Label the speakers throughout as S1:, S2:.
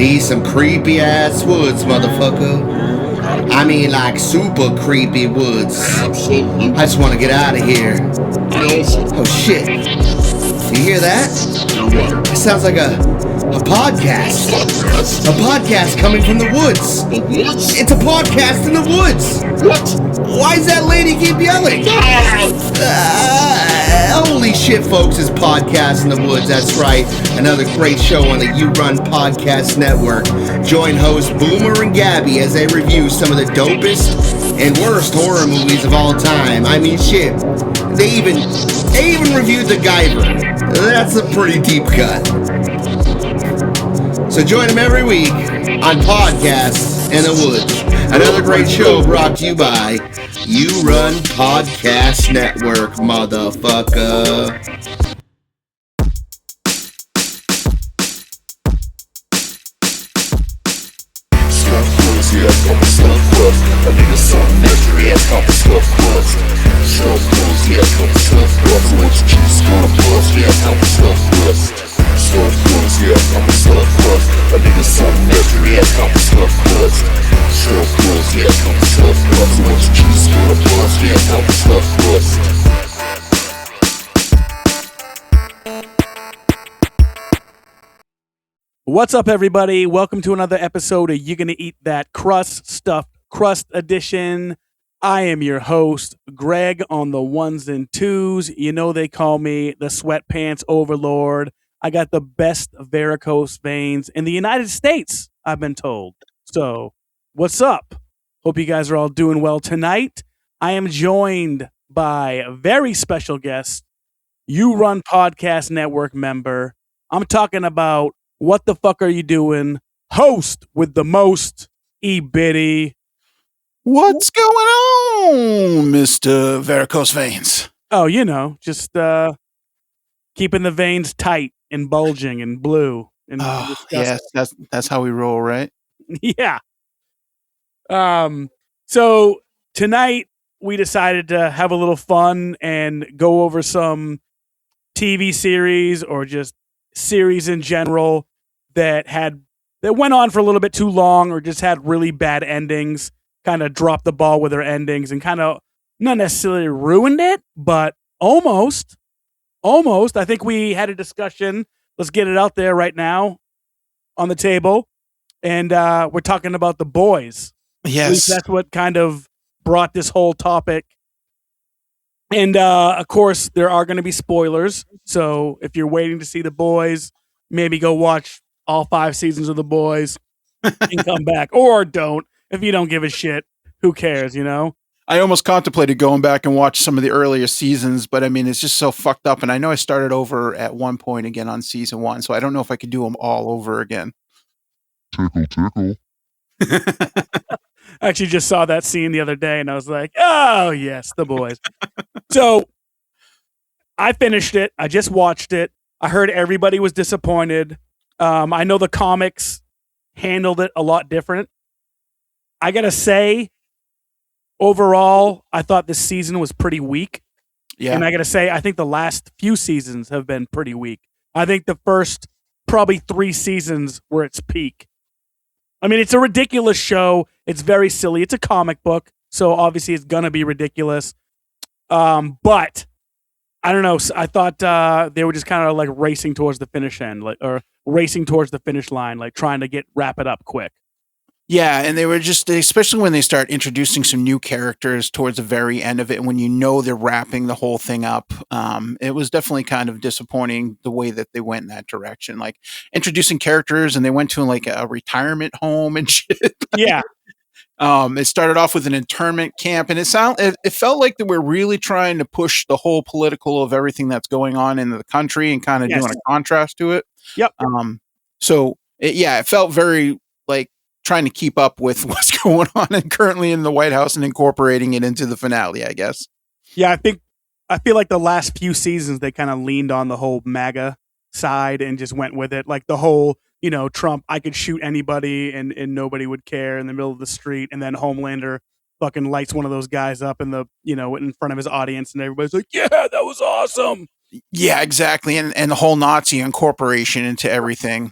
S1: These some creepy ass woods, motherfucker. I mean, like super creepy woods. I just want to get out of here. Oh shit. You hear that? It sounds like a podcast. A podcast coming from the woods. It's a podcast in the woods. Why does that lady keep yelling? Holy shit, folks, it's Podcast in the Woods. That's right. Another great show on the You Run Podcast Network. Join hosts Boomer and Gabby as they review some of the dopest and worst horror movies of all time. I mean, shit. They even reviewed The Guyver. That's a pretty deep cut. So join them every week on Podcasts in the Woods. Another great show brought to you by You Run Podcast Network, motherfucker.
S2: Stuff clothes, yeah, couple stuff clothes. A nigga some mystery, yeah, couple stuff clothes. Stuff clothes, yeah, couple stuff clothes. What you choose, gonna bust, yeah, couple stuff clothes. Stuff clothes, yeah, couple stuff clothes. A nigga some mystery, yeah, couple stuff clothes. Stuff clothes, yeah, couple stuff clothes. What you choose, gonna bust, yeah, couple stuff clothes.
S3: What's up, everybody? Welcome to another episode of You're Gonna Eat That Crust, Stuffed Crust Edition. I am your host, Greg, on the ones and twos. You know they call me the Sweatpants Overlord. I got the best varicose veins in the United States, I've been told. So, what's up? Hope you guys are all doing well tonight. I am joined by a very special guest, You Run Podcast Network member. I'm talking about What the Fuck Are You Doing? Host with the most, E-Bitty.
S4: What's going on, Mr. Varicose Veins?
S3: Oh, you know, just keeping the veins tight and bulging and blue. And
S4: Oh, yes, that's how we roll, right?
S3: yeah. So tonight we decided to have a little fun and go over some TV series or just series in general that went on for a little bit too long or just had really bad endings, kind of dropped the ball with their endings and kind of not necessarily ruined it, but almost. I think we had a discussion. Let's get it out there right now on the table. And we're talking about The Boys. At
S4: Yes.
S3: least that's what kind of brought this whole topic. And of course, there are going to be spoilers. So if you're waiting to see The Boys, maybe go watch all 5 seasons of The Boys and come back. Or don't. If you don't give a shit, who cares, you know?
S4: I almost contemplated going back and watch some of the earlier seasons, but I mean, it's just so fucked up. And I know I started over at one point again on season 1, so I don't know if I could do them all over again.
S2: Tickle, tickle.
S3: I actually just saw that scene the other day and I was like, oh, yes, The Boys. So I finished it. I just watched it. I heard everybody was disappointed. I know the comics handled it a lot different. I got to say, overall, I thought this season was pretty weak.
S4: Yeah.
S3: And I got to say, I think the last few seasons have been pretty weak. I think the first probably 3 seasons were its peak. I mean, it's a ridiculous show. It's very silly. It's a comic book, so obviously it's going to be ridiculous. But I don't know. I thought they were just kind of like racing towards the finish end, or racing towards the finish line, like trying to wrap it up quick.
S4: Yeah, and they were just, especially when they start introducing some new characters towards the very end of it, when you know they're wrapping the whole thing up, it was definitely kind of disappointing the way that they went in that direction. Like introducing characters, and they went to like a retirement home and shit.
S3: Yeah.
S4: It started off with an internment camp, and it felt like they were really trying to push the whole political of everything that's going on in the country and kind of doing a contrast to it.
S3: Yep.
S4: It felt very like trying to keep up with what's going on and currently in the White House and incorporating it into the finale, I guess.
S3: Yeah, I feel like the last few seasons they kind of leaned on the whole MAGA side and just went with it. Like the whole, Trump, I could shoot anybody and nobody would care in the middle of the street. And then Homelander fucking lights one of those guys up in in front of his audience and everybody's like, yeah, that was awesome.
S4: Yeah, exactly. And the whole Nazi incorporation into everything.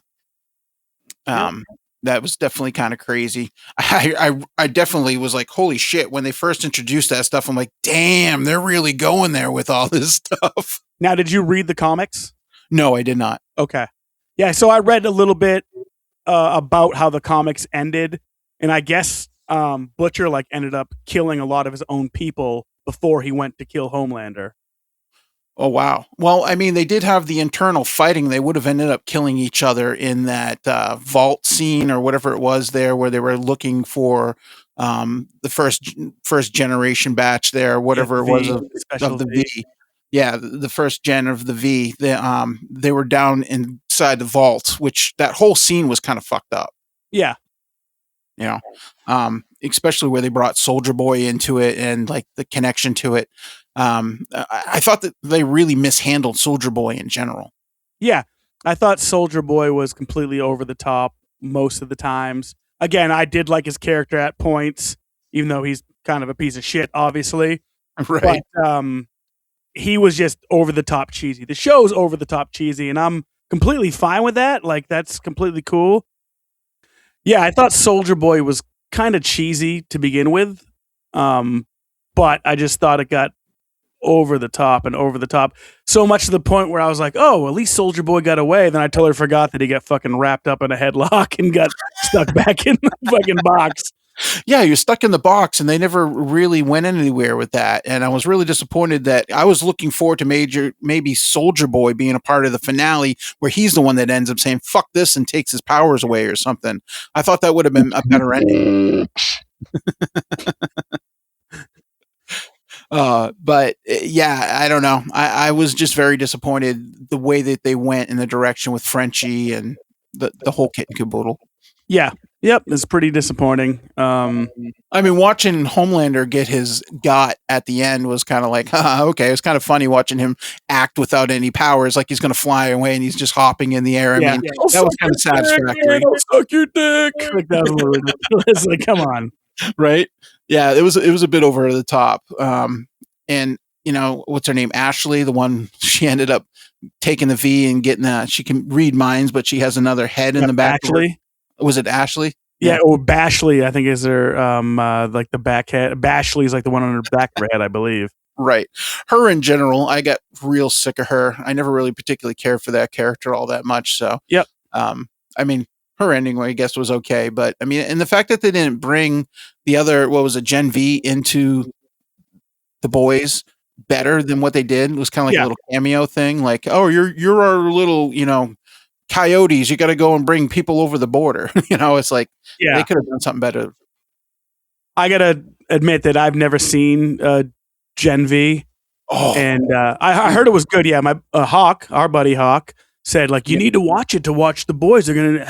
S4: That was definitely kind of crazy. I definitely was like, holy shit, when they first introduced that stuff, I'm like, damn, they're really going there with all this stuff.
S3: Now, did you read the comics?
S4: No, I did not.
S3: Okay. Yeah, so I read a little bit about how the comics ended, and I guess Butcher like ended up killing a lot of his own people before he went to kill Homelander.
S4: Oh, wow. Well, I mean, they did have the internal fighting. They would have ended up killing each other in that vault scene or whatever it was there, where they were looking for the first generation batch there, whatever it was of the V. Yeah, the first gen of the V. They were down inside the vault, which that whole scene was kind of fucked up.
S3: Yeah.
S4: You know, especially where they brought Soldier Boy into it and like the connection to it. I thought that they really mishandled Soldier Boy in general.
S3: Yeah, I thought Soldier Boy was completely over the top most of the times. Again, I did like his character at points, even though he's kind of a piece of shit, obviously.
S4: Right.
S3: But he was just over the top cheesy. The show's over the top cheesy, and I'm completely fine with that. Like, that's completely cool. Yeah, I thought Soldier Boy was kind of cheesy to begin with, but I just thought it got over the top, so much to the point where I was like, oh, at least Soldier Boy got away. Then I totally forgot that he got fucking wrapped up in a headlock and got stuck back in the fucking box.
S4: Yeah, you're stuck in the box, and they never really went anywhere with that. And I was really disappointed that I was looking forward to maybe Soldier Boy being a part of the finale where he's the one that ends up saying, fuck this, and takes his powers away or something. I thought that would have been a better ending. But yeah, I don't know. I was just very disappointed the way that they went in the direction with Frenchie and the whole kit and caboodle.
S3: Yeah. Yep. It's pretty disappointing.
S4: I mean, watching Homelander get his got at the end was kind of like, okay. It was kind of funny watching him act without any powers, like he's going to fly away and he's just hopping in the air. I mean, that was kind of satisfactory.
S3: Suck your dick. Like, that was ridiculous. Like, come on.
S4: Right? Yeah, it was a bit over the top. And you know, what's her name? Ashley, the one she ended up taking the V and getting that. She can read minds, but she has another head in the back.
S3: Ashley?
S4: Was it Ashley?
S3: Yeah, or Bashley, I think is her like the back head. Bashley is like the one on her back of her head, I believe.
S4: Right. Her in general, I got real sick of her. I never really particularly cared for that character all that much. So
S3: yep.
S4: I mean, her ending, I guess, was okay, but I mean, and the fact that they didn't bring the other, what was it, Gen V into the boys better than what they did, it was kind of like a little cameo thing. Like, oh, you're our little, you know, coyotes. You got to go and bring people over the border. You know, it's like they could have done something better.
S3: I gotta admit that I've never seen Gen V, and I heard it was good. Yeah, my Hawk, our buddy Hawk, said like you need to watch it to watch the boys. They're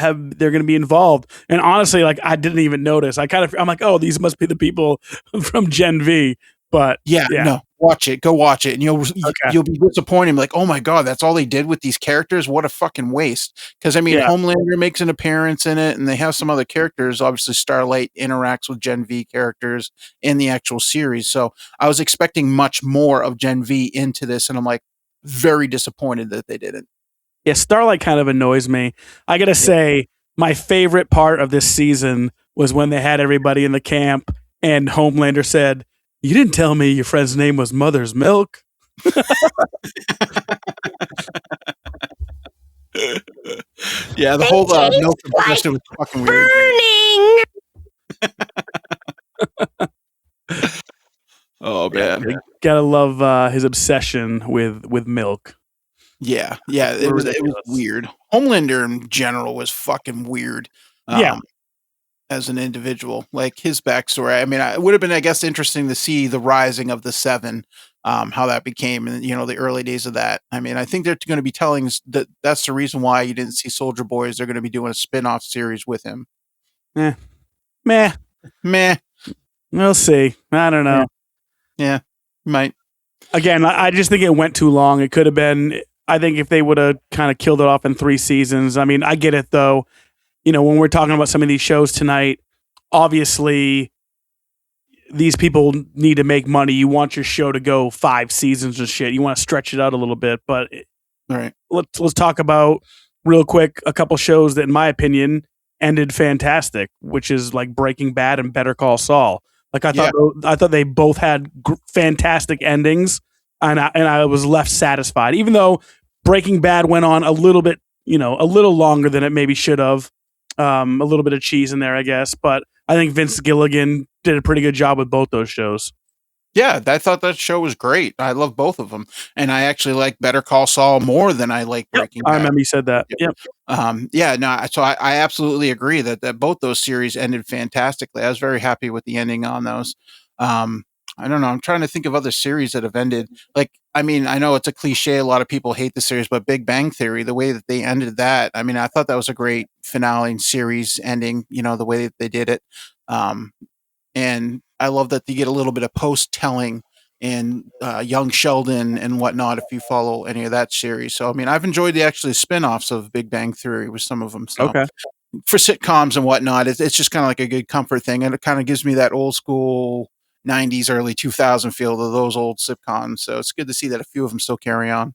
S3: gonna be involved. And honestly, like I didn't even notice. I'm like, oh, these must be the people from Gen V. But
S4: no, watch it. Go watch it, and you'll be disappointed. Like, oh my god, that's all they did with these characters. What a fucking waste. Because I mean, Homelander makes an appearance in it, and they have some other characters. Obviously, Starlight interacts with Gen V characters in the actual series. So I was expecting much more of Gen V into this, and I'm like very disappointed that they didn't.
S3: Yeah, Starlight kind of annoys me. I gotta say, my favorite part of this season was when they had everybody in the camp, and Homelander said, "You didn't tell me your friend's name was Mother's Milk."
S4: Yeah, the whole milk question was fucking weird. Oh man,
S3: gotta love his obsession with milk.
S4: Yeah, it was weird. Homelander in general was fucking weird. As an individual, like his backstory. I mean, it would have been, I guess, interesting to see the rising of the Seven, how that became, and you know, the early days of that. I mean, I think they're going to be telling us that that's the reason why you didn't see Soldier Boy. Is they're going to be doing a spin-off series with him.
S3: Meh. We'll see. I don't know.
S4: Yeah, might.
S3: Again, I just think it went too long. It could have been. I think if they would have kind of killed it off in 3 seasons. I mean, I get it though. You know, when we're talking about some of these shows tonight, obviously these people need to make money. You want your show to go 5 seasons or shit. You want to stretch it out a little bit, but
S4: all right.
S3: Let's talk about real quick a couple shows that, in my opinion, ended fantastic, which is like Breaking Bad and Better Call Saul. Like I
S4: Yeah.
S3: thought they both had fantastic endings, and I was left satisfied, even though Breaking Bad went on a little bit, a little longer than it maybe should have. A little bit of cheese in there, I guess, but I think Vince Gilligan did a pretty good job with both those shows.
S4: Yeah, I thought that show was great. I love both of them, and I actually like Better Call Saul more than I like Breaking
S3: I
S4: Bad.
S3: remember you said that. Yep.
S4: Yeah, no, so I absolutely agree that both those series ended fantastically. I was very happy with the ending on those. I don't know. I'm trying to think of other series that have ended. Like, I mean, I know it's a cliche. A lot of people hate the series, but Big Bang Theory, the way that they ended that, I mean, I thought that was a great finale and series ending. The way that they did it. And I love that you get a little bit of post telling in Young Sheldon and whatnot if you follow any of that series. So I mean, I've enjoyed the actually spin-offs of Big Bang Theory with some of them. So
S3: Okay.
S4: for sitcoms and whatnot, it's just kind of like a good comfort thing, and it kind of gives me that old school '90s, early 2000 feel to those old sitcoms. So it's good to see that a few of them still carry on.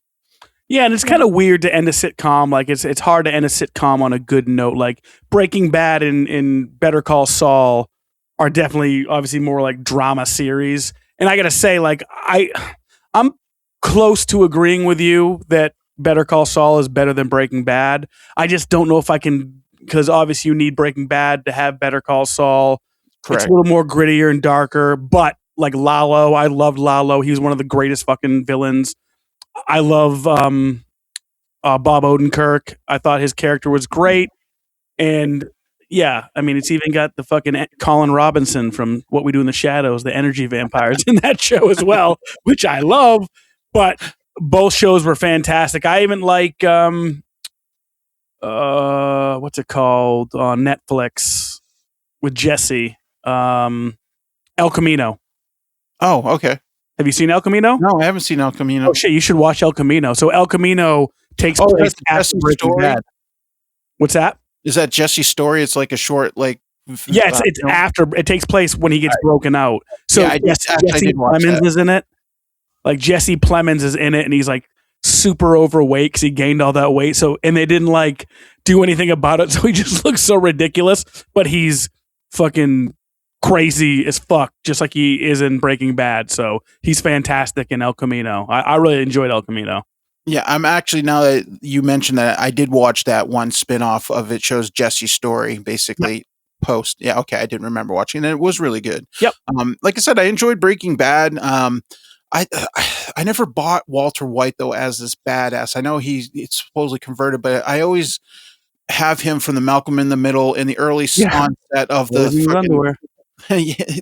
S3: Yeah, and it's kind of weird to end a sitcom. Like it's hard to end a sitcom on a good note. Like Breaking Bad and Better Call Saul are definitely obviously more like drama series. And I gotta say, like I'm close to agreeing with you that Better Call Saul is better than Breaking Bad. I just don't know if I can, because obviously you need Breaking Bad to have Better Call Saul.
S4: Correct.
S3: It's a little more grittier and darker, but like Lalo, I loved Lalo. He was one of the greatest fucking villains. I love Bob Odenkirk. I thought his character was great. And yeah, I mean, it's even got the fucking Colin Robinson from What We Do in the Shadows, the energy vampires in that show as well, which I love. But both shows were fantastic. I even like what's it called on Netflix with Jesse, El Camino.
S4: Oh, okay.
S3: Have you seen El Camino?
S4: No, I haven't seen El Camino.
S3: Oh shit, you should watch El Camino. So El Camino takes place
S4: that's
S3: after
S4: Jesse's
S3: Breaking
S4: story?
S3: Bad. What's that?
S4: Is that Jesse's story? It's like a short, like
S3: Yeah, it's after. It takes place when he gets broken out. So
S4: Yeah, I
S3: Jesse
S4: did watch
S3: Plemons
S4: that.
S3: is in it. Like Jesse Plemons is in it, and he's like super overweight because he gained all that weight. So and they didn't like do anything about it. So he just looks so ridiculous. But he's fucking crazy as fuck, just like he is in Breaking Bad. So he's fantastic in El Camino. I really enjoyed El Camino.
S4: Yeah, I'm actually, now that you mentioned that, I did watch that one spin-off of it, shows Jesse's story, basically post. Yeah, okay, I didn't remember watching it. It was really good.
S3: Yep.
S4: Like I said, I enjoyed Breaking Bad. I never bought Walter White though as this badass. I know it's supposedly converted, but I always have him from the Malcolm in the Middle in the early onset of the fucking,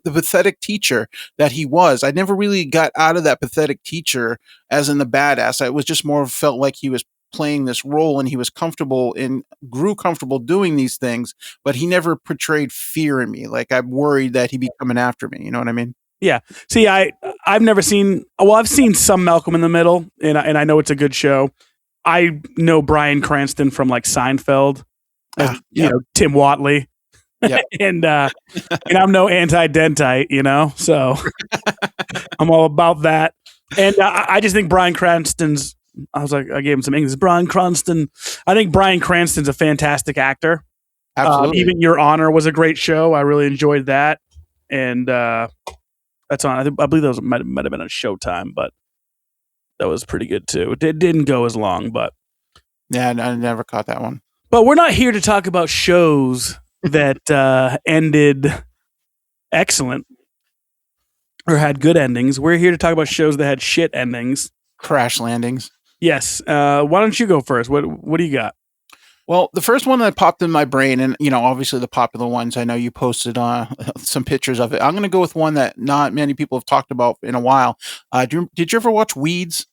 S4: the pathetic teacher that he was. I never really got out of that pathetic teacher as in the badass. I was just more felt like he was playing this role and he was comfortable and grew comfortable doing these things, but he never portrayed fear in me. Like I'm worried that he'd be coming after me. You know what I mean?
S3: Yeah. See, I've never seen. Well, I've seen some Malcolm in the Middle, and I know it's a good show. I know Bryan Cranston from like Seinfeld, Tim Whatley, and I'm no anti-dentite, so I'm all about that. And I just think Bryan Cranston's. I gave him some English. Bryan Cranston. I think Bryan Cranston's a fantastic actor.
S4: Absolutely.
S3: Even Your Honor was a great show. I really enjoyed that, and that's on. I believe that might have been on Showtime, but that was pretty good too. It didn't go as long, but
S4: yeah, I never caught that one.
S3: But we're not here to talk about shows that ended excellent or had good endings. We're here to talk about shows that had shit endings.
S4: Crash landings.
S3: Yes. Why don't you go first? What do you got?
S4: Well, the first one that popped in my brain, and obviously the popular ones, I know you posted some pictures of it. I'm going to go with one that not many people have talked about in a while. Did you ever watch Weeds?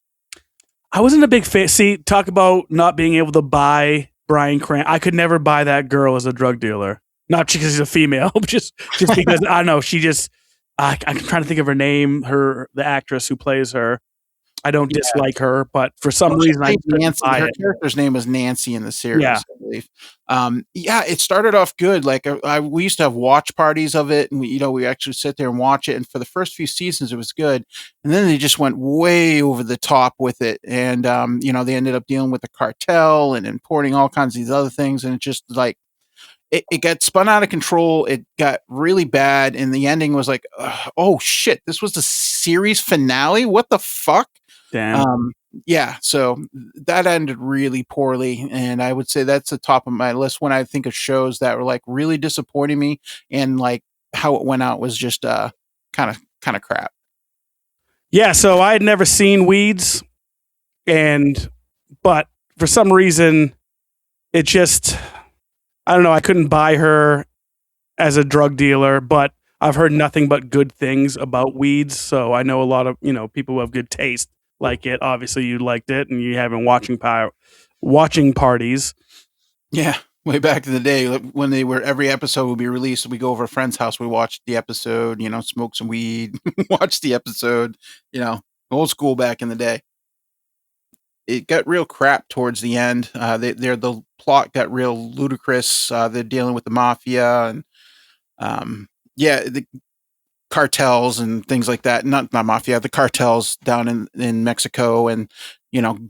S3: I wasn't a big fan. See, talk about not being able to buy Bryan Cranston. I could never buy that girl as a drug dealer. Not because she's a female, just because I don't know. She just. I'm trying to think of her name. The actress who plays her. I don't dislike her, but for some reason I
S4: Nancy. Her character's name was Nancy in the series,
S3: yeah.
S4: I believe. It started off good. Like we used to have watch parties of it, and we actually sit there and watch it. And for the first few seasons, it was good, and then they just went way over the top with it. And they ended up dealing with the cartel and importing all kinds of these other things, and it just like it got spun out of control. It got really bad, and the ending was like, oh shit, this was the series finale. What the fuck?
S3: Damn.
S4: Yeah, so that ended really poorly, and I would say that's the top of my list when I think of shows that were like really disappointing me, and like how it went out was just kind of crap.
S3: Yeah, so I had never seen Weeds, but for some reason, it just, I don't know, I couldn't buy her as a drug dealer, but I've heard nothing but good things about Weeds, so I know a lot of, people who have good taste like it. Obviously, you liked it, and you have been watching parties.
S4: Yeah, way back in the day when every episode would be released, we go over a friend's house, we watch the episode, smoke some weed, watch the episode, old school back in the day. It got real crap towards the end. The plot got real ludicrous. They're dealing with the mafia and the cartels and things like that. Not mafia, the cartels down in Mexico, and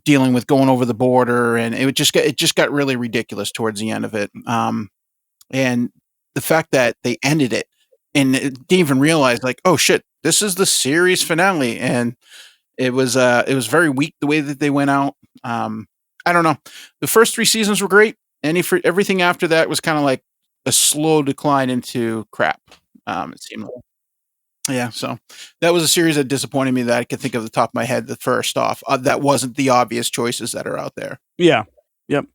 S4: dealing with going over the border, and it just got really ridiculous towards the end of it. And the fact that they ended it and didn't even realize, like, oh shit, this is the series finale, and it was very weak the way that they went out. I don't know. The first 3 seasons were great. Everything after that was kind of like a slow decline into crap. It seemed like. Yeah, so that was a series that disappointed me that I could think of the top of my head. The first off, that wasn't the obvious choices that are out there.
S3: Yeah. Yep.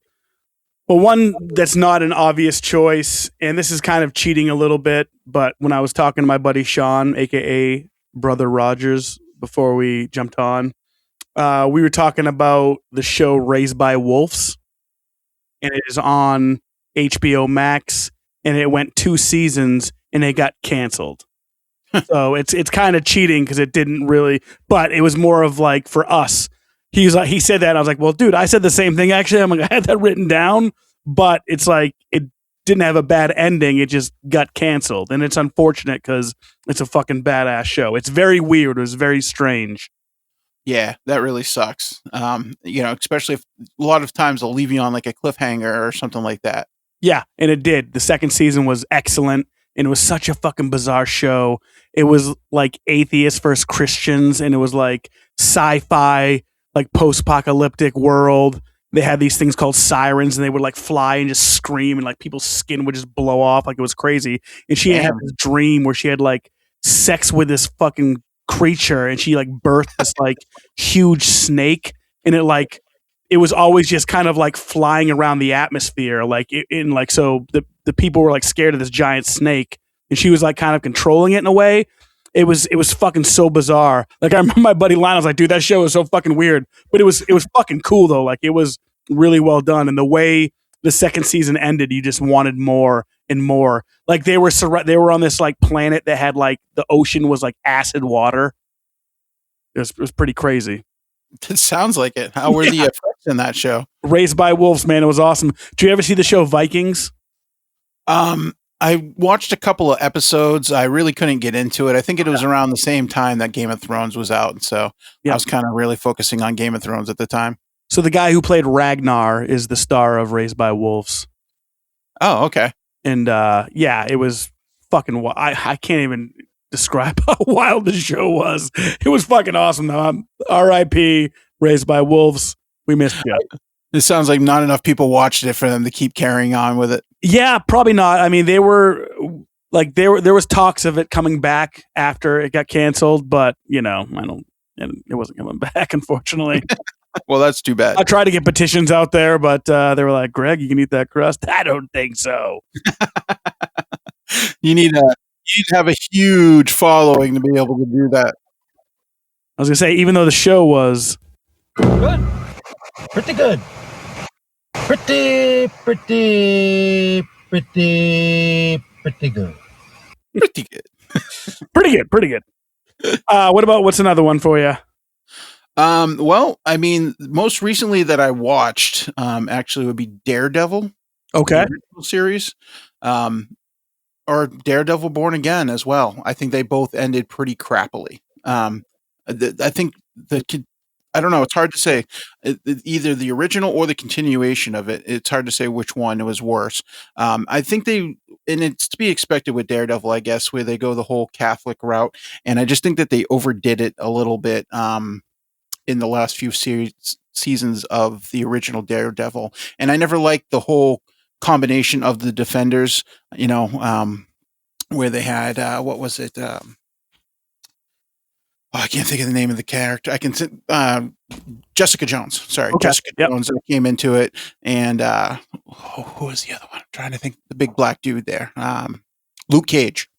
S3: Well, one that's not an obvious choice, and this is kind of cheating a little bit, but when I was talking to my buddy Sean, aka Brother Rogers, before we jumped on, we were talking about the show Raised by Wolves, and it is on HBO Max, and it went 2 seasons, and it got canceled. So it's kind of cheating because it didn't really, but it was more of like for us. He said that, and I was like, well, dude, I said the same thing actually. I'm like, I had that written down, but it's like it didn't have a bad ending. It just got canceled, and it's unfortunate because it's a fucking badass show. It's very weird. It was very strange.
S4: Yeah, that really sucks. Especially if a lot of times they'll leave you on like a cliffhanger or something like that.
S3: Yeah, and it did. The second season was excellent, and it was such a fucking bizarre show. It was like atheists versus Christians, and it was like sci-fi, like post-apocalyptic world. They had these things called sirens, and they would like fly and just scream, and like people's skin would just blow off. Like it was crazy. And she had this dream where she had like sex with this fucking creature, and she like birthed this like huge snake, and it was always just kind of like flying around the atmosphere, so the people were like scared of this giant snake, and she was like kind of controlling it in a way. It was fucking so bizarre. Like I remember my buddy Lionel was like, dude, that show was so fucking weird, but it was fucking cool though. Like it was really well done, and the way the second season ended, you just wanted more and more. Like they were on this like planet that had like the ocean was like acid water. It was pretty crazy.
S4: It sounds like it. How were the effects in that show?
S3: Raised by Wolves, man, it was awesome. Did you ever see the show Vikings?
S4: I watched a couple of episodes. I really couldn't get into it. I think it was around the same time that Game of Thrones was out, so I was kind of really focusing on Game of Thrones at the time.
S3: So the guy who played Ragnar is the star of Raised by Wolves.
S4: Oh, okay.
S3: And it was fucking wild. I can't even describe how wild the show was. It was fucking awesome though. R.I.P. Raised by Wolves. We missed you.
S4: It sounds like not enough people watched it for them to keep carrying on with it.
S3: Yeah, probably not. I mean, there was talks of it coming back after it got canceled, but it wasn't coming back, unfortunately.
S4: Well, that's too bad.
S3: I tried to get petitions out there, but they were like, Greg, you can eat that crust. I don't think so.
S4: You need to have a huge following to be able to do that.
S3: I was gonna say, even though the show was
S5: good, pretty good, pretty good, pretty
S3: good. What's another one for you?
S4: Well, I mean, most recently that I watched, actually would be Daredevil.
S3: Okay.
S4: The series. Or Daredevil Born Again as well. I think they both ended pretty crappily. I think I don't know. It's hard to say. Either the original or the continuation of it. It's hard to say which one was worse. I think and it's to be expected with Daredevil, I guess, where they go the whole Catholic route, and I just think that they overdid it a little bit in the last few seasons of the original Daredevil, and I never liked the whole combination of the Defenders. Where they had what was it? I can't think of the name of the character. I can Jessica Jones. Sorry,
S3: Okay.
S4: Jessica Jones came into it, and who was the other one? I'm trying to think. The big black dude there, Luke Cage.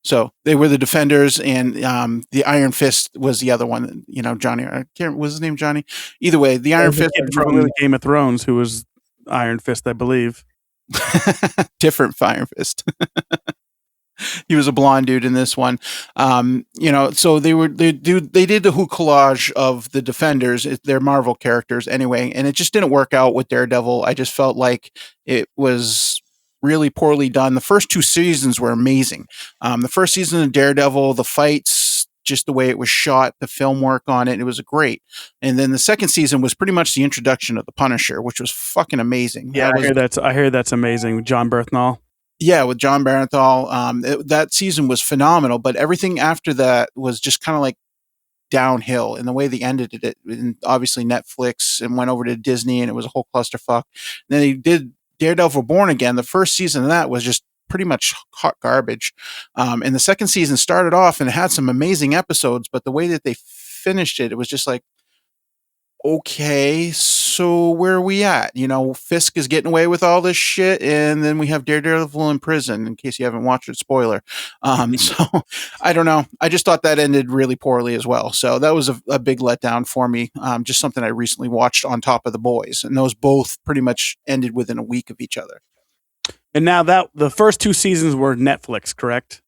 S4: So they were the Defenders, and the Iron Fist was the other one. Johnny. I can't. Was his name Johnny? Either way, the Iron Fist
S3: from Game of Thrones, who was Iron Fist, I believe.
S4: Different Iron Fist. He was a blonde dude in this one. So they did the who collage of the Defenders. They're Marvel characters anyway, and it just didn't work out with Daredevil. I just felt like it was really poorly done. The first 2 seasons were amazing. The first season of Daredevil, the fights, just the way it was shot, the film work on it was great. And then the second season was pretty much the introduction of the Punisher, which was fucking amazing.
S3: Yeah, I hear that's amazing. John Bernthal.
S4: Yeah, with John Bernthal, that season was phenomenal, but everything after that was just kind of like downhill. And the way they ended it, and obviously Netflix, and went over to Disney, and it was a whole clusterfuck. Then they did Daredevil Born Again. The first season of that was just pretty much hot garbage. And the second season started off and it had some amazing episodes, but the way that they finished it, it was just like, okay, so where are we at? Fisk is getting away with all this shit, and then we have Daredevil in prison, in case you haven't watched it, spoiler. So I don't know. I just thought that ended really poorly as well. So that was a big letdown for me. Just something I recently watched on top of The Boys, and those both pretty much ended within a week of each other.
S3: And now that the first 2 seasons were Netflix, correct?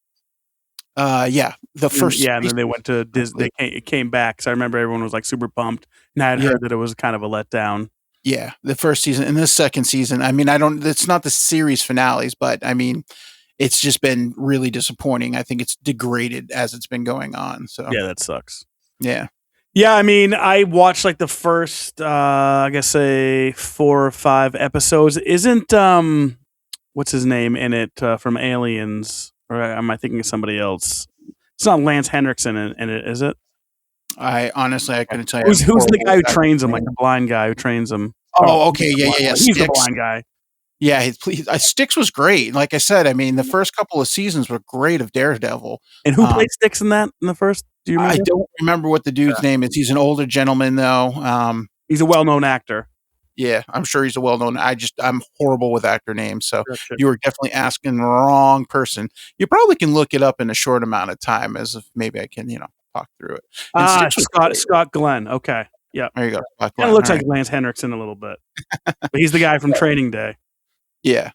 S4: Yeah, the first.
S3: Yeah, and then they went to Disney. It came back. So I remember everyone was like super pumped, and I had heard that it was kind of a letdown.
S4: Yeah, the first season and the second season. I mean, it's not the series finales, but I mean, it's just been really disappointing. I think it's degraded as it's been going on. So
S3: yeah, that sucks.
S4: Yeah.
S3: Yeah, I mean, I watched like the first, I guess, 4 or 5 episodes. Isn't what's his name in it from Aliens? Or am I thinking of somebody else? It's not Lance Henriksen in it, is it?
S4: I couldn't tell you.
S3: Who's the guy who trains him, like the blind guy who trains him?
S4: Oh, okay, yeah.
S3: He's the blind guy.
S4: Yeah, Styx was great. Like I said, I mean, the first couple of seasons were great of Daredevil.
S3: And who played Styx in the first? Do you remember?
S4: I don't remember what the dude's name is. He's an older gentleman, though.
S3: He's a well-known actor.
S4: Yeah, I'm sure he's a well-known. I'm horrible with actor names, so you were definitely asking the wrong person. You probably can look it up in a short amount of time, as if maybe I can, talk through it.
S3: Scott Glenn. Okay, yeah,
S4: there you go.
S3: Kind of looks like Lance Henriksen a little bit, but he's the guy from Training Day.
S4: Yeah,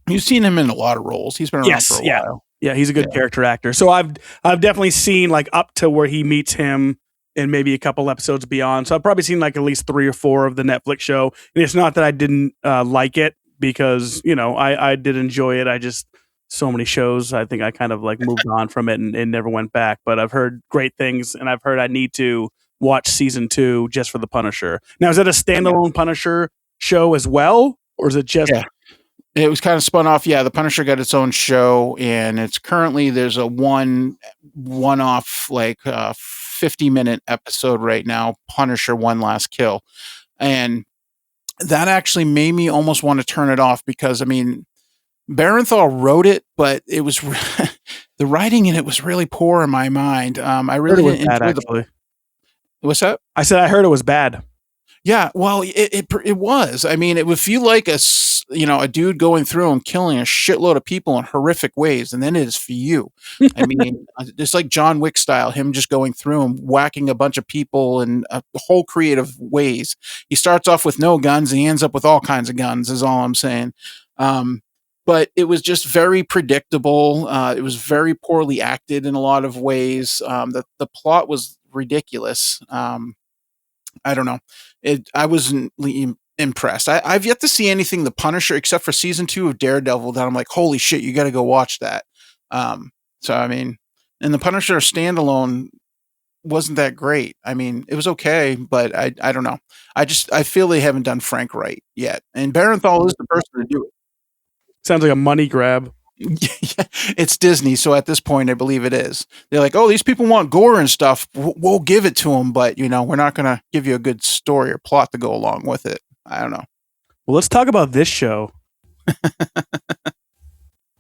S4: you've seen him in a lot of roles. He's been around for a while.
S3: Yeah, he's a good character actor. So I've definitely seen like up to where he meets him, and maybe a couple episodes beyond. So I've probably seen like at least 3 or 4 of the Netflix show. And it's not that I didn't like it, because, I did enjoy it. I just, so many shows, I think I kind of like moved on from it and never went back. But I've heard great things, and I've heard I need to watch season 2 just for the Punisher. Now, is it a standalone Punisher show as well? Or is it just...
S4: Yeah. It was kind of spun off. Yeah, the Punisher got its own show, and it's currently, there's a one-off, like 50-minute episode right now, Punisher One Last Kill. And that actually made me almost want to turn it off, because, I mean, Barenthal wrote it, but it was the writing in it was really poor in my mind. I really didn't enjoy the... What's that?
S3: I said I heard it was bad.
S4: Yeah, well, it was. I mean, it would feel like a dude going through and killing a shitload of people in horrific ways, and then it is for you. I mean, just like John Wick style, him just going through and whacking a bunch of people in whole creative ways. He starts off with no guns, and he ends up with all kinds of guns, is all I'm saying. But it was just very predictable. It was very poorly acted in a lot of ways. The plot was ridiculous. I don't know. I wasn't impressed. I've yet to see anything The Punisher, except for season 2 of Daredevil, that I'm like, holy shit, you got to go watch that. So I mean, and The Punisher standalone, wasn't that great. I mean, it was okay, but I don't know. I feel they haven't done Frank right yet, and Barenthal is the person to do it.
S3: Sounds like a money grab.
S4: Yeah, it's Disney, so at this point, I believe it is. They're like, "Oh, these people want gore and stuff. We'll give it to them, but we're not going to give you a good story or plot to go along with it." I don't know.
S3: Well, let's talk about this show.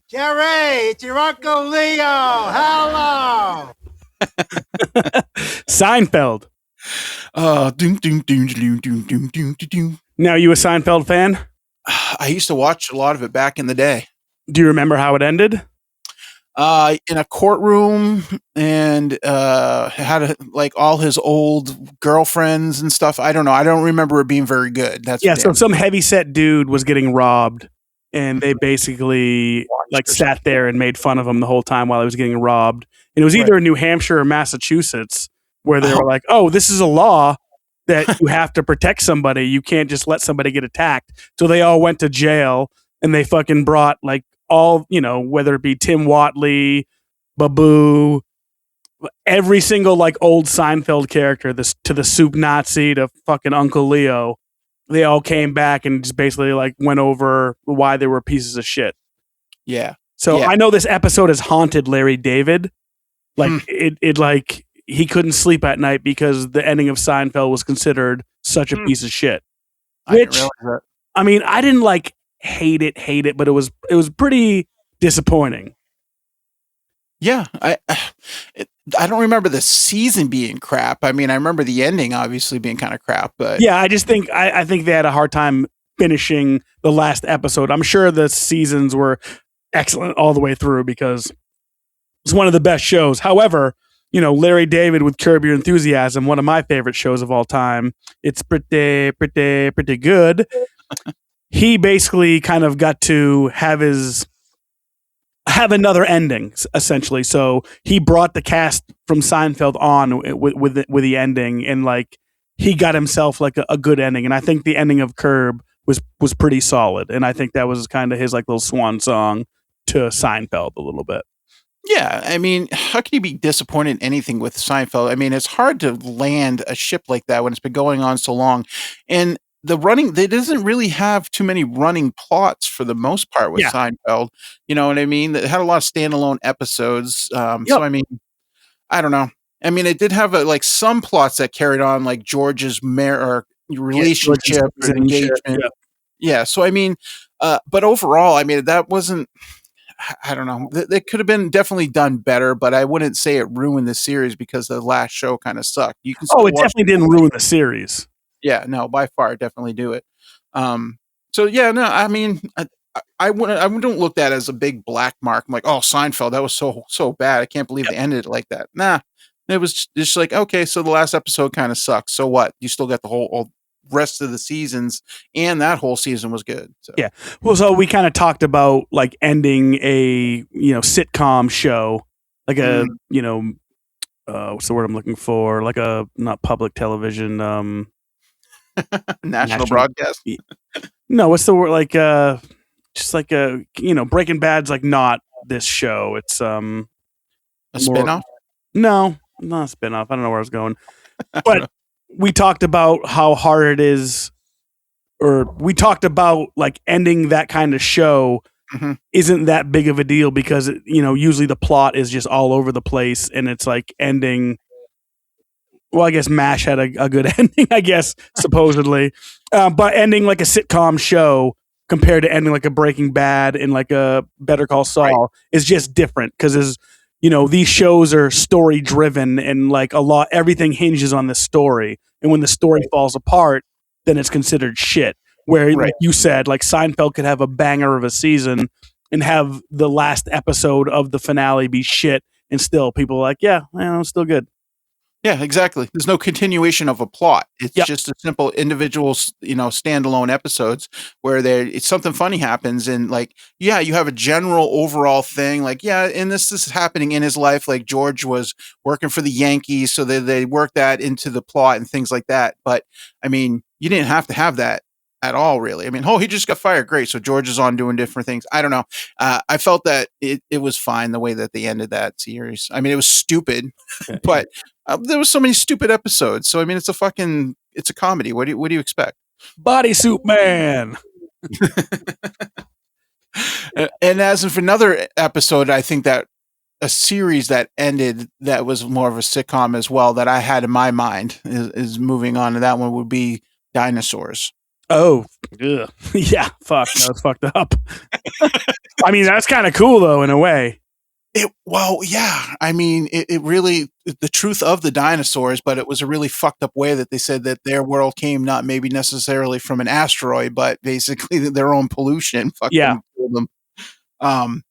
S5: Jerry, it's your Uncle Leo. Hello.
S3: Seinfeld.
S4: Doom, doom, doom, doom, doom, doom, doom, doom.
S3: Now, you a Seinfeld fan?
S4: I used to watch a lot of it back in the day.
S3: Do you remember how it ended?
S4: In a courtroom, and had like all his old girlfriends and stuff. I don't know. I don't remember it being very good. That's
S3: Yeah, so some heavyset dude was getting robbed, and they basically like sat there and made fun of him the whole time while he was getting robbed. And it was either in New Hampshire or Massachusetts where they were like, "Oh, this is a law that you have to protect somebody. You can't just let somebody get attacked." So they all went to jail, and they fucking brought like all, whether it be Tim Watley, Babu, every single like old Seinfeld character, to the soup Nazi to fucking Uncle Leo. They all came back and just basically like went over why they were pieces of shit.
S4: Yeah.
S3: So
S4: Yeah.
S3: I know this episode has haunted Larry David. Like it like he couldn't sleep at night because the ending of Seinfeld was considered such a piece of shit.
S4: I didn't
S3: Which
S4: realize that.
S3: I mean, I didn't like hate it, but it was pretty disappointing.
S4: Yeah, I don't remember the season being crap. I mean, I remember the ending obviously being kind of crap, but
S3: Yeah, I just think I think they had a hard time finishing the last episode. I'm sure the seasons were excellent all the way through because it's one of the best shows. However, Larry David with Curb Your Enthusiasm, one of my favorite shows of all time. It's pretty good. He basically kind of got to have another ending, essentially. So he brought the cast from Seinfeld on with the ending, and like he got himself like a good ending. And I think the ending of Curb was pretty solid. And I think that was kind of his like little swan song to Seinfeld a little bit.
S4: yeah, I mean, how can you be disappointed in anything with Seinfeld? I mean, it's hard to land a ship like that when it's been going on so long. And they doesn't really have too many running plots for the most part with
S3: Yeah.
S4: Seinfeld. You know what I mean? It had a lot of standalone episodes.
S3: Yep.
S4: So, I mean, I don't know. I mean, it did have like some plots that carried on, like George's relationship and engagement. Yeah. So, I mean, but overall, I mean, that wasn't, I don't know. They could have been definitely done better, but I wouldn't say it ruined the series because the last show kind of sucked. You can still
S3: It definitely didn't ruin the series.
S4: Yeah, no, by far, definitely do it. So yeah, no, I mean, I wouldn't look at that as a big black mark. I'm like, oh, Seinfeld, that was so bad. I can't believe they ended it like that. Nah, it was just like, okay, so the last episode kind of sucks. So what? You still got the whole rest of the seasons, and that whole season was good. So.
S3: Yeah. Well, so we kind of talked about like ending a sitcom show, like a what's the word I'm looking for? Like a not public television,
S4: national broadcast.
S3: No, what's the word? Like just like a Breaking Bad's like not this show. It's
S4: a spinoff.
S3: No, not a spinoff. I don't know where I was going, but we talked about how hard it is, or we talked about like ending that kind of show isn't that big of a deal because usually the plot is just all over the place, and it's like ending. Well, I guess MASH had a good ending, I guess, supposedly. But ending like a sitcom show compared to ending like a Breaking Bad and like a Better Call Saul is just different because these shows are story driven and like everything hinges on the story. And when the story falls apart, then it's considered shit. Where like you said, like Seinfeld could have a banger of a season and have the last episode of the finale be shit, and still people are like, yeah, it's still good.
S4: Yeah, exactly. There's no continuation of a plot. It's just a simple individual, standalone episodes where something funny happens, and like, yeah, you have a general overall thing. Like, yeah, and this is happening in his life. Like George was working for the Yankees, so they work that into the plot and things like that. But I mean, you didn't have to have that at all, really. I mean, he just got fired. Great. So George is on doing different things. I don't know. I felt that it was fine the way that they ended that series. I mean, it was stupid, but there was so many stupid episodes. So, I mean, it's a comedy. What do you expect?
S3: Bodysuit Man.
S4: And as for another episode, I think that a series that ended that was more of a sitcom as well that I had in my mind is moving on to that one would be Dinosaurs.
S3: Oh, ugh. Yeah, fuck. That was fucked up. I mean, that's kind of cool though, in a way.
S4: Yeah. I mean, it really, the truth of the dinosaurs, but it was a really fucked up way that they said that their world came not maybe necessarily from an asteroid, but basically their own pollution fucking killed them.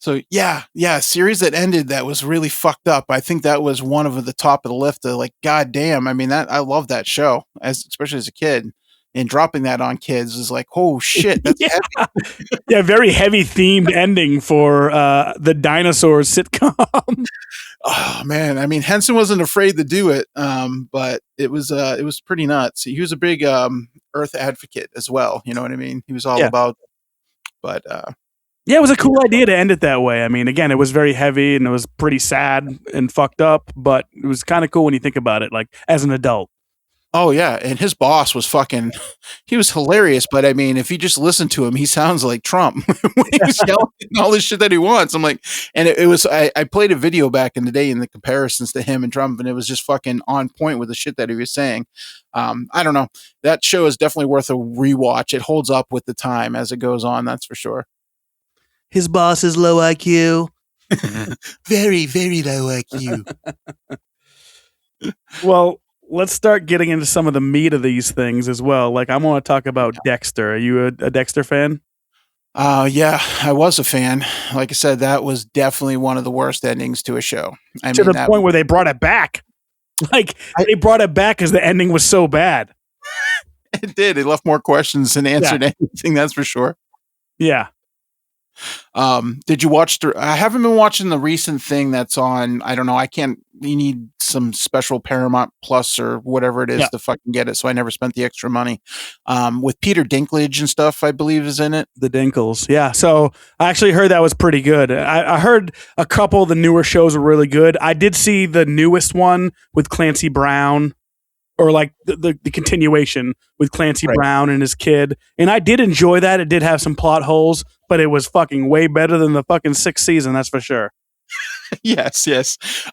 S4: So a series that ended that was really fucked up. I think that was one of the top of the list. Like, goddamn. I mean, I love that show, especially as a kid. And dropping that on kids is like, oh shit, that's heavy.
S3: Yeah, very heavy themed ending for the Dinosaurs sitcom.
S4: Oh man, I mean, Henson wasn't afraid to do it, but it was pretty nuts. He was a big Earth advocate as well. You know what I mean? He was all about. But
S3: yeah, it was a cool idea to end it that way. I mean, again, it was very heavy and it was pretty sad and fucked up, but it was kind of cool when you think about it, like as an adult.
S4: Oh yeah, and his boss was he was hilarious, but I mean, if you just listen to him, he sounds like Trump when he was yelling all this shit that he wants. I'm like, and it was, I played a video back in the day in the comparisons to him and Trump, and it was just fucking on point with the shit that he was saying. I don't know. That show is definitely worth a rewatch. It holds up with the time as it goes on, that's for sure.
S3: His boss is low IQ.
S4: Very, very low IQ.
S3: Well, let's start getting into some of the meat of these things as well. Like, I want to talk about Dexter. Are you a Dexter fan?
S4: Yeah, I was a fan. Like I said, that was definitely one of the worst endings to a show.
S3: To the point where they brought it back. Like, they brought it back because the ending was so bad.
S4: It did. It left more questions than answered anything, that's for sure.
S3: Yeah.
S4: Did you watch I haven't been watching the recent thing that's on. I don't know. You need some special Paramount Plus or whatever it is to fucking get it. So I never spent the extra money. With Peter Dinklage and stuff, I believe is in it.
S3: The Dinkles. Yeah. So I actually heard that was pretty good. I heard a couple of the newer shows were really good. I did see the newest one with Clancy Brown, or like the continuation with Clancy Brown and his kid. And I did enjoy that. It did have some plot holes, but it was fucking way better than the fucking 6th season. That's for sure.
S4: Yes.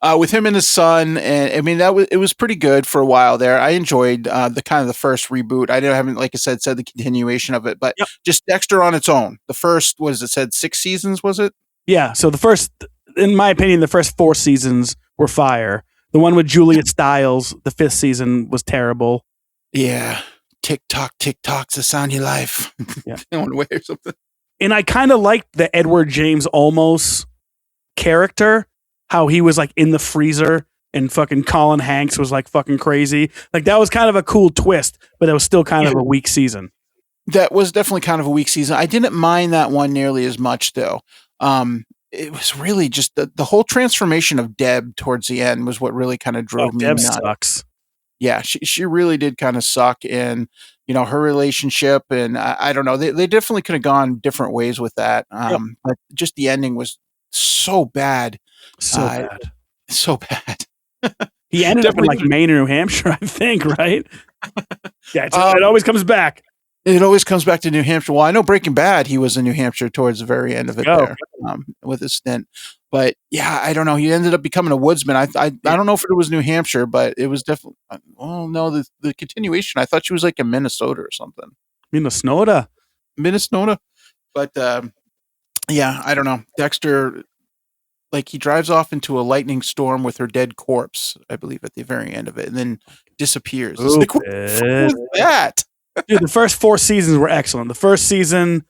S4: With him and his son. And I mean, it was pretty good for a while there. I enjoyed the kind of the first reboot. I haven't, like I said the continuation of it, but just Dexter on its own. The first, said 6 seasons, was it?
S3: Yeah. So the first, in my opinion, the first 4 seasons were fire. The one with Julia Stiles, the 5th season, was terrible.
S4: Yeah. Tick tock's the sound of your life.
S3: Yeah.
S4: Going away or something.
S3: And I kind of liked the Edward James Olmos character, how he was like in the freezer and fucking Colin Hanks was like fucking crazy. Like, that was kind of a cool twist, but it was still kind of a weak season.
S4: That was definitely kind of a weak season. I didn't mind that one nearly as much though. It was really just the whole transformation of Deb towards the end was what really kind of drove me nuts.
S3: Deb sucks.
S4: Yeah, she really did kind of suck in, her relationship. And I don't know, they definitely could have gone different ways with that. But just the ending was so bad.
S3: So bad.
S4: So bad.
S3: He ended up in like Maine or New Hampshire, I think, right? Yeah, it always comes back.
S4: It always comes back to New Hampshire. Well, I know Breaking Bad, he was in New Hampshire towards the very end of it there with his stint. But yeah, I don't know. He ended up becoming a woodsman. I don't know if it was New Hampshire, but it was definitely. Oh no, the continuation. I thought she was like in Minnesota or something.
S3: Minnesota.
S4: But yeah, I don't know. Dexter, like, he drives off into a lightning storm with her dead corpse, I believe, at the very end of it, and then disappears. It's like, what was that?
S3: Dude, the first 4 seasons were excellent. The first season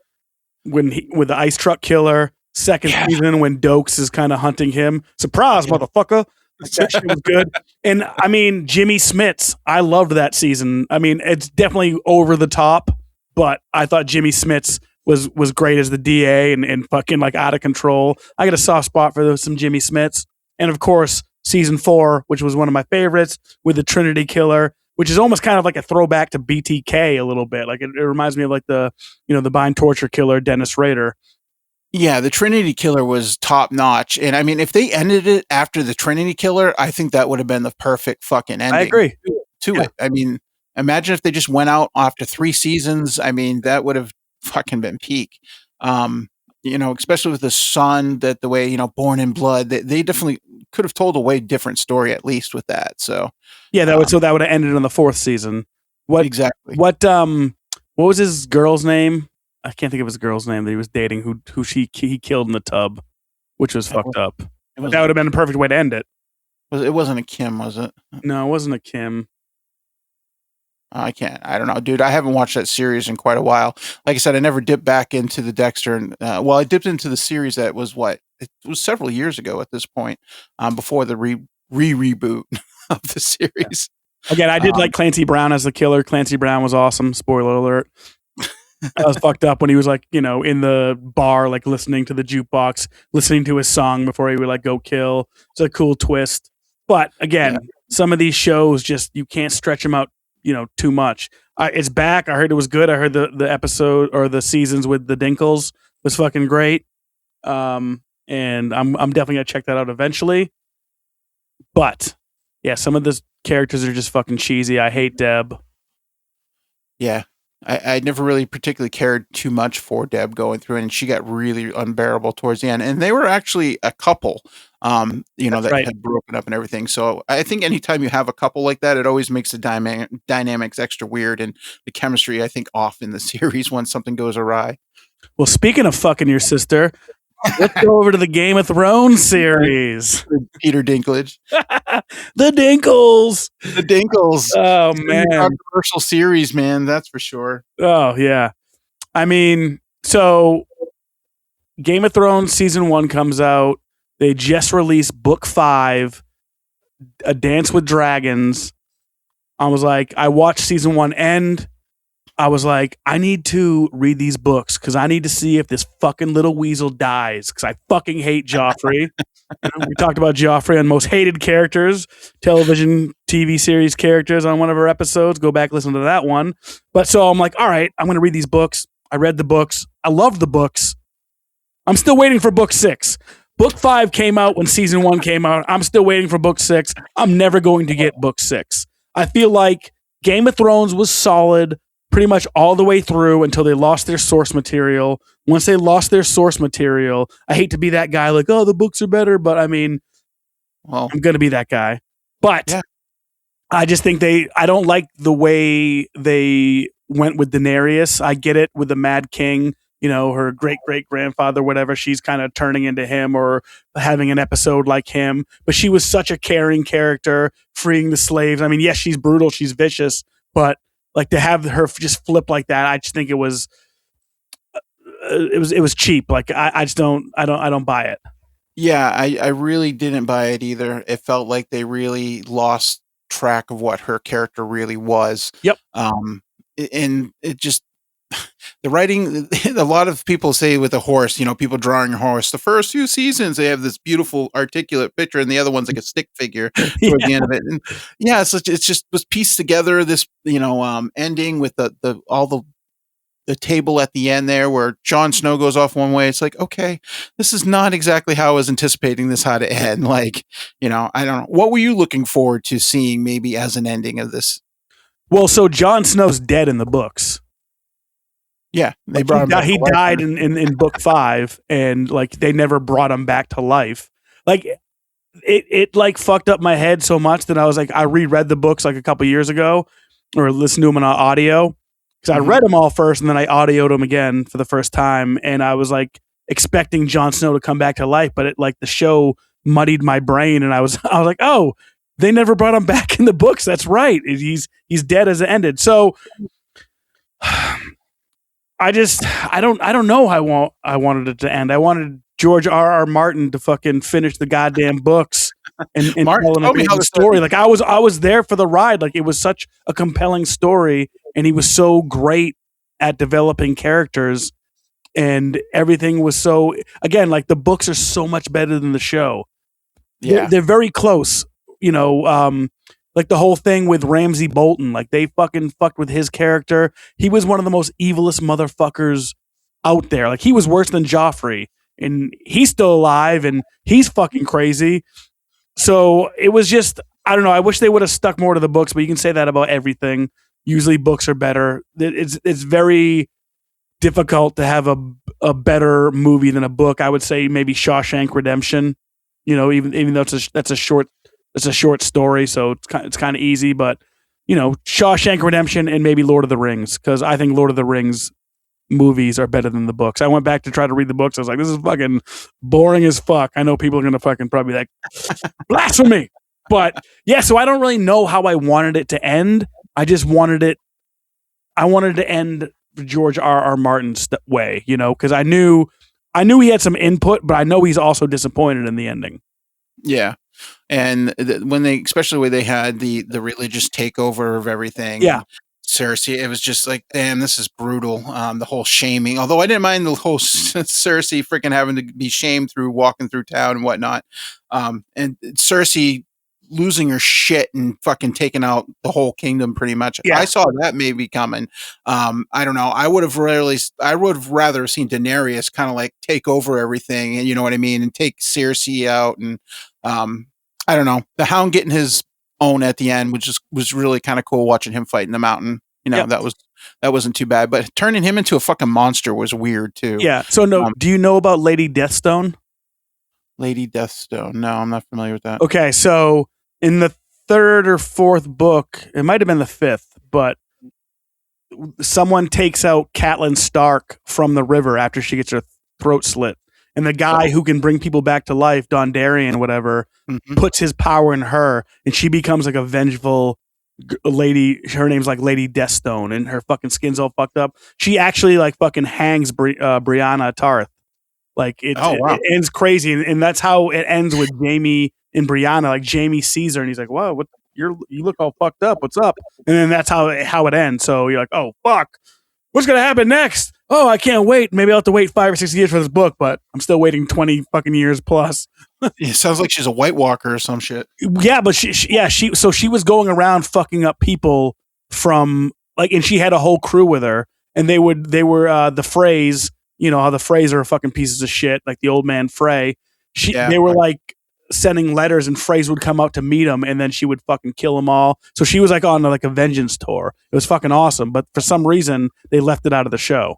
S3: with the ice truck killer. Second season when Dokes is kind of hunting him. Surprise, motherfucker. That shit was good. And I mean, Jimmy Smits, I loved that season. I mean, it's definitely over the top, but I thought Jimmy Smits was great as the DA and fucking like out of control. I got a soft spot for some Jimmy Smits. And of course, season 4, which was one of my favorites, with the Trinity Killer, which is almost kind of like a throwback to BTK a little bit. Like it reminds me of like the Bind Torture Killer, Dennis Rader.
S4: Yeah, the Trinity Killer was top notch. And I mean, if they ended it after the Trinity Killer, I think that would have been the perfect fucking ending.
S3: I agree.
S4: To it. I mean, imagine if they just went out after 3 seasons. I mean, that would have fucking been peak. Especially with the son, that the way, Born in Blood, they definitely could have told a way different story, at least with that. So
S3: yeah, that would have ended in the 4th season.
S4: Exactly.
S3: What was his girl's name? I can't think of his girl's name that he was dating who he killed in the tub, which was fucked up. That would have been a perfect way to end it.
S4: It wasn't a Kim, was it?
S3: No, it wasn't a Kim.
S4: I don't know, dude. I haven't watched that series in quite a while. Like I said, I never dipped back into the Dexter. And I dipped into the series that was it was several years ago at this point, before the reboot of the series.
S3: Again, I did like Clancy Brown as the killer. Clancy Brown was awesome. Spoiler alert. I was fucked up when he was like, in the bar, like listening to the jukebox, listening to his song before he would like go kill. It's a cool twist. But again, some of these shows just, you can't stretch them out, too much. It's back. I heard it was good. I heard the episode or the seasons with the Dinkles was fucking great. And I'm definitely gonna check that out eventually. But yeah, some of the characters are just fucking cheesy. I hate Deb.
S4: Yeah. I never really particularly cared too much for Deb going through it, and she got really unbearable towards the end. And they were actually a couple, that had broken up and everything. So I think anytime you have a couple like that, it always makes the dynamics extra weird, and the chemistry, I think, off in the series when something goes awry.
S3: Well, speaking of fucking your sister, let's go over to the Game of Thrones series.
S4: Peter Dinklage.
S3: The Dinkles.
S4: The Dinkles.
S3: Oh,
S4: it's
S3: man.
S4: a controversial series, man. That's for sure.
S3: Oh, yeah. I mean, so Game of Thrones season 1 comes out. They just released book 5, A Dance with Dragons. I was like, I watched season 1 end. I was like, I need to read these books because I need to see if this fucking little weasel dies because I fucking hate Joffrey. We talked about Joffrey on Most Hated Characters, television, TV series characters on one of our episodes. Go back, listen to that one. But so I'm like, all right, I'm going to read these books. I read the books. I loved the books. I'm still waiting for book 6. Book 5 came out when season 1 came out. I'm still waiting for book 6. I'm never going to get book 6. I feel like Game of Thrones was solid pretty much all the way through until they lost their source material. Once they lost their source material, I hate to be that guy like, oh, the books are better, but I mean, well, I'm going to be that guy. But yeah. I just think I don't like the way they went with Daenerys. I get it with the Mad King, her great-great-grandfather, whatever, she's kind of turning into him or having an episode like him. But she was such a caring character, freeing the slaves. I mean, yes, she's brutal, she's vicious, but like to have her just flip like that, I just think it was cheap. Like I just don't buy it.
S4: Yeah, I really didn't buy it either. It felt like they really lost track of what her character really was.
S3: Yep.
S4: And it just the writing. A lot of people say with a horse, people drawing a horse. The first few seasons, they have this beautiful articulate picture, and the other one's like a stick figure toward the end of it. And yeah, so it's just was pieced together. This ending with the table at the end there, where Jon Snow goes off one way. It's like, okay, this is not exactly how I was anticipating this how to end. Like, I don't know. What were you looking forward to seeing maybe as an ending of this?
S3: Well, so Jon Snow's dead in the books.
S4: Yeah, they brought him back.
S3: He died in book 5, and like they never brought him back to life. Like it like fucked up my head so much that I was like, I reread the books like a couple years ago, or listened to them on audio because I read them all first, and then I audioed them again for the first time, and I was like expecting Jon Snow to come back to life, but the show muddied my brain, and I was like, oh, they never brought him back in the books. That's right, he's dead as it ended. So. I don't know how I wanted it to end. I wanted George R.R. Martin to fucking finish the goddamn books and tell an amazing story. Like I was there for the ride. Like it was such a compelling story, and he was so great at developing characters, and everything was so. Again, like the books are so much better than the show. Yeah, they're very close. Like the whole thing with Ramsay Bolton, like they fucking fucked with his character. He was one of the most evilest motherfuckers out there. Like he was worse than Joffrey, and he's still alive, and he's fucking crazy. So it was just, I don't know. I wish they would have stuck more to the books, but you can say that about everything. Usually books are better. It's very difficult to have a better movie than a book. I would say maybe Shawshank Redemption. You know, even though that's a short story, so it's kind of easy. But you know, Shawshank Redemption and maybe Lord of the Rings, because I think Lord of the Rings movies are better than the books. I went back to try to read the books. I was like, this is fucking boring as fuck. I know people are gonna fucking probably be like blasphemy, but yeah. So I don't really know how I wanted it to end. I just wanted it. I wanted to end George R.R. Martin's way, you know, because I knew he had some input, but I know he's also disappointed in the ending.
S4: Yeah. And especially when they had the religious takeover of everything.
S3: Yeah.
S4: Cersei, it was just like, damn, this is brutal. The whole shaming, although I didn't mind the whole Cersei freaking having to be shamed through walking through town and whatnot. And Cersei losing her shit and fucking taking out the whole kingdom pretty much.
S3: Yeah.
S4: I saw that maybe coming. I don't know. I would have rather seen Daenerys kind of like take over everything, and you know what I mean, and take Cersei out. And I don't know, the Hound getting his own at the end, which was really kind of cool watching him fight in the mountain. You know,
S3: Yep.
S4: that wasn't too bad, but turning him into a fucking monster was weird too.
S3: Yeah. So do you know about Lady Deathstone?
S4: Lady Deathstone. No, I'm not familiar with that.
S3: Okay, so in the third or fourth book, it might have been the fifth, but someone takes out Catelyn Stark from the river after she gets her throat slit. And the guy who can bring people back to life, Dondarrion, whatever, puts his power in her, and she becomes like a vengeful lady. Her name's like Lady Deathstone, and her fucking skin's all fucked up. She actually like fucking hangs Brianna Tarth. Like it ends crazy, and that's how it ends with Jaime and Brianna. Like Jaime sees her, and he's like, "Whoa, what? You look all fucked up. What's up?" And then that's how it ends. So you're like, "Oh fuck, what's gonna happen next?" Oh, I can't wait. Maybe I'll have to wait 5 or 6 years for this book, but I'm still waiting 20 fucking years plus.
S4: It sounds like she's a White Walker or some shit.
S3: Yeah, but she was going around fucking up people from like, and she had a whole crew with her, and they were the Freys. You know how the Freys are fucking pieces of shit, like the old man Frey. They were like sending letters, and Freys would come out to meet them, and then she would fucking kill them all. So she was like on like a vengeance tour. It was fucking awesome, but for some reason they left it out of the show.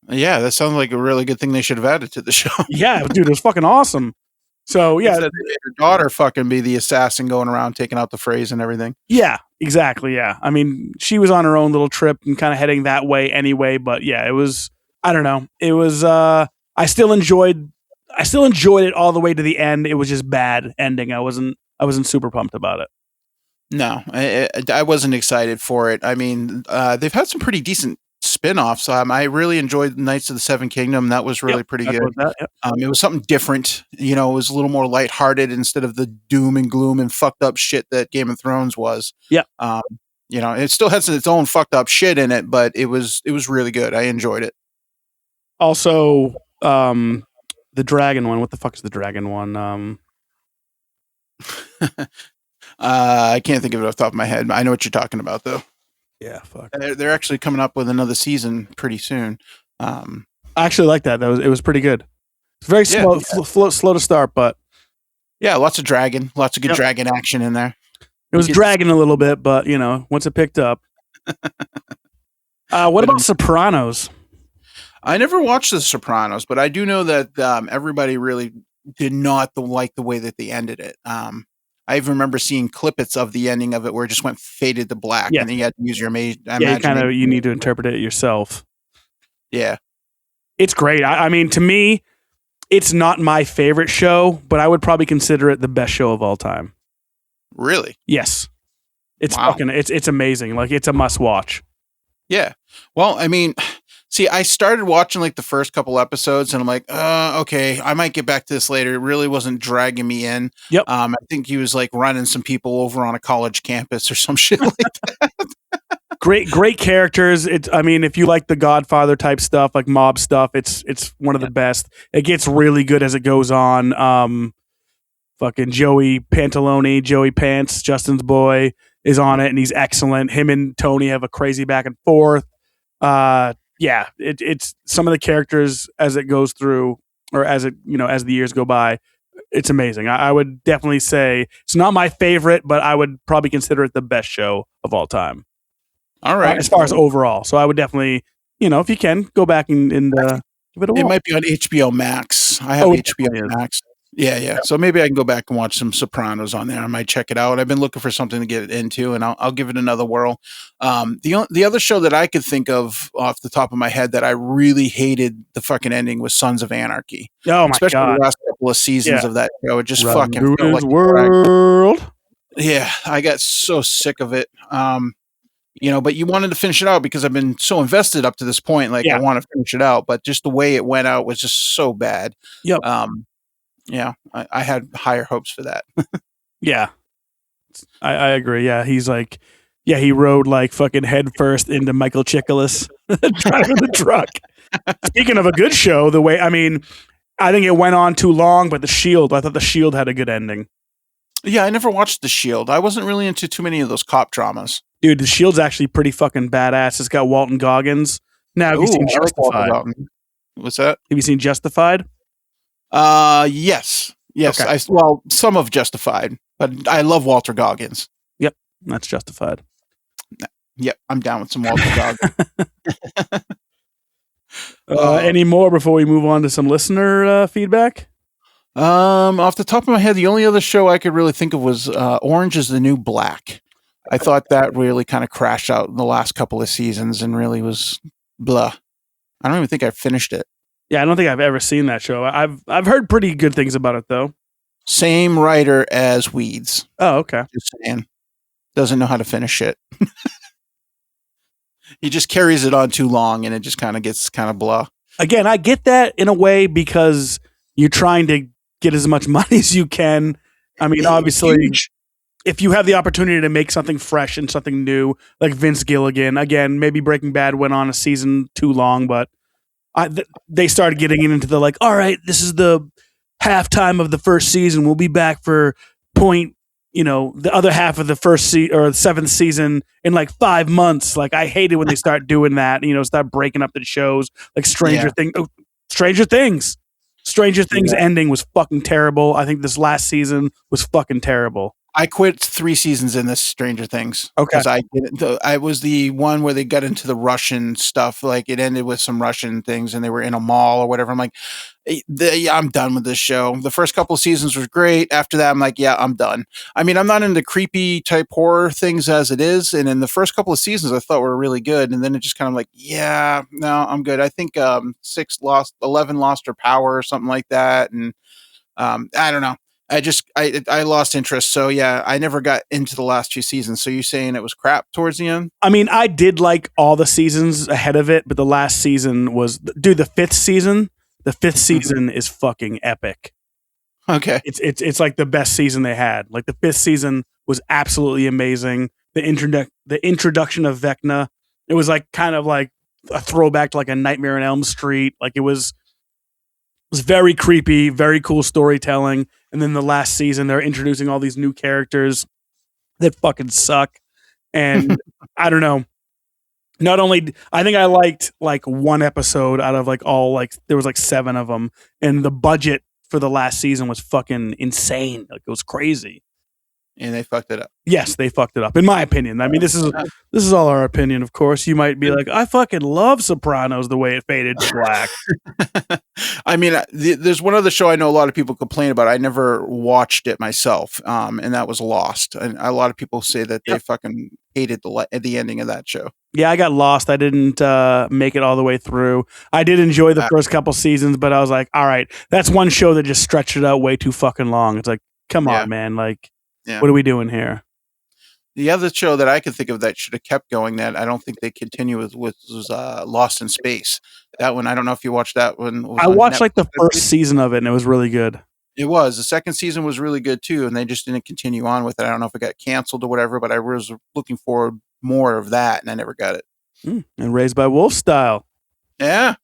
S4: Yeah, that sounds like a really good thing they should have added to the show.
S3: Yeah, dude, it was fucking awesome. So yeah,
S4: her daughter fucking be the assassin going around taking out the Freys and everything.
S3: Yeah, exactly. Yeah, I mean, she was on her own little trip and kind of heading that way anyway. But yeah, it was. I don't know. It was. I still enjoyed it all the way to the end. It was just bad ending. I wasn't super pumped about it.
S4: No, I wasn't excited for it. I mean, they've had some pretty decent spin-offs. I really enjoyed Knights of the Seven Kingdom. That was really pretty good. It was something different. You know, it was a little more lighthearted instead of the doom and gloom and fucked up shit that Game of Thrones was.
S3: Yeah.
S4: You know, it still has its own fucked up shit in it, but it was really good. I enjoyed it.
S3: Also, the dragon one. What the fuck is the dragon one?
S4: I can't think of it off the top of my head. I know what you're talking about, though.
S3: Yeah, fuck.
S4: They're actually coming up with another season pretty soon.
S3: I actually like that. It was pretty good. It's very slow to start, but
S4: yeah, lots of good dragon action in there.
S3: It was dragging a little bit, but you know, once it picked up. What about Sopranos?
S4: I never watched The Sopranos, but I do know that everybody really did not like the way that they ended it. I even remember seeing clippets of the ending of it where it just went faded to black, and then you had to use your imagination.
S3: You need to interpret it yourself.
S4: Yeah,
S3: it's great. I mean, to me, it's not my favorite show, but I would probably consider it the best show of all time.
S4: Really?
S3: Yes. It's it's amazing. Like, it's a must watch.
S4: Yeah. Well, I mean, see, I started watching like the first couple episodes, and I'm like, okay, I might get back to this later. It really wasn't dragging me in.
S3: Yep.
S4: I think he was like running some people over on a college campus or some shit like that.
S3: Great characters. I mean, if you like the Godfather type stuff, like mob stuff, it's one of the best. It gets really good as it goes on. Fucking Joey Pantalone, Joey Pants, Justin's boy is on it, and he's excellent. Him and Tony have a crazy back and forth. It's some of the characters as it goes through, or as it as the years go by. It's amazing. I would definitely say it's not my favorite, but I would probably consider it the best show of all time.
S4: All right.
S3: As far as overall. So I would definitely, if you can, go back and give it a
S4: It
S3: watch.
S4: might be on HBO Max. I have
S3: Oh, it
S4: HBO
S3: definitely is.
S4: Max. Yeah. So maybe I can go back and watch some Sopranos on there. I might check it out. I've been looking for something to get into, and I'll give it another whirl. The other show that I could think of off the top of my head that I really hated the fucking ending was Sons of Anarchy.
S3: Oh my
S4: Especially
S3: god.
S4: the last couple of seasons
S3: Yeah.
S4: of that show. It just
S3: Run
S4: fucking
S3: through
S4: felt
S3: this
S4: like a drag.
S3: world.
S4: Yeah, I got so sick of it. But you wanted to finish it out because I've been so invested up to this point. Like,
S3: Yeah.
S4: I want to finish it out, but just the way it went out was just so bad.
S3: Yep.
S4: I had higher hopes for that.
S3: Yeah. I agree. Yeah. He's like, he rode like fucking head first into Michael Chiklis driving the truck. Speaking of a good show, I think it went on too long, but I thought The Shield had a good ending.
S4: Yeah, I never watched The Shield. I wasn't really into too many of those cop dramas.
S3: Dude, The Shield's actually pretty fucking badass. It's got Walton Goggins. Now, have you seen
S4: I like Walter
S3: Justified?
S4: Dalton. What's that?
S3: Have you seen Justified?
S4: Yes.
S3: Okay.
S4: Some of Justified, but I love Walter Goggins.
S3: That's Justified.
S4: Yep, I'm down with some Walter Goggins.
S3: Any more before we move on to some listener feedback?
S4: Off the top of my head, the only other show I could really think of was Orange is the New Black. I thought that really kind of crashed out in the last couple of seasons and really was blah. I don't even think I finished it.
S3: Yeah, I don't think I've ever seen that show. I've heard pretty good things about it though.
S4: Same writer as Weeds.
S3: Oh, okay.
S4: Just saying. Doesn't know how to finish it. He just carries it on too long and it just kind of gets kind of blah.
S3: Again, I get that in a way because you're trying to get as much money as you can. I mean, obviously, if you have the opportunity to make something fresh and something new, like Vince Gilligan, again, maybe Breaking Bad went on a season too long, but they started getting into the like, all right, this is the halftime of the first season. We'll be back for the other half of the first or the seventh season in like 5 months. Like, I hate it when they start doing that, start breaking up the shows like Stranger Things. Stranger Things ending was fucking terrible. I think this last season was fucking terrible.
S4: I quit 3 seasons in this Stranger Things.
S3: Okay.
S4: Because I was the one where they got into the Russian stuff. Like, it ended with some Russian things and they were in a mall or whatever. I'm like, I'm done with this show. The first couple of seasons was great. After that, I'm like, yeah, I'm done. I mean, I'm not into creepy type horror things as it is. And in the first couple of seasons, I thought were really good. And then it just kind of like, yeah, no, I'm good. I think 11 lost her power or something like that. And I don't know. I lost interest. So yeah, I never got into the last 2 seasons. So you're saying it was crap towards the end?
S3: I mean, I did like all the seasons ahead of it, but the last season was, dude, the 5th season. The 5th season is fucking epic.
S4: Okay.
S3: It's like the best season they had. Like, the 5th season was absolutely amazing. The introduction of Vecna, it was like kind of like a throwback to like a Nightmare on Elm Street. Like, it was very creepy, very cool storytelling. And then the last season, they're introducing all these new characters that fucking suck. And I don't know. Not only, I think I liked like one episode out of like all, like, there was like 7 of them. And the budget for the last season was fucking insane. Like, it was crazy.
S4: And they fucked it up.
S3: Yes, they fucked it up, in my opinion. I mean, this is all our opinion, of course. You might be like, I fucking love Sopranos the way it faded to black.
S4: I mean, there's one other show I know a lot of people complain about. I never watched it myself, and that was Lost. And a lot of people say that they fucking hated the ending of that show.
S3: Yeah, I got lost. I didn't make it all the way through. I did enjoy the first couple seasons, but I was like, all right, that's one show that just stretched it out way too fucking long. It's like, come on, man. Like, what are we doing here?
S4: The other show that I could think of that should have kept going that I don't think they continue with was Lost in Space. That one, I don't know if you watched that one.
S3: I watched like the first season of it, and it was really good.
S4: It was. The second season was really good too, and they just didn't continue on with it. I don't know if it got canceled or whatever, but I was looking for more of that, and I never got it.
S3: And Raised by Wolves style.
S4: Yeah.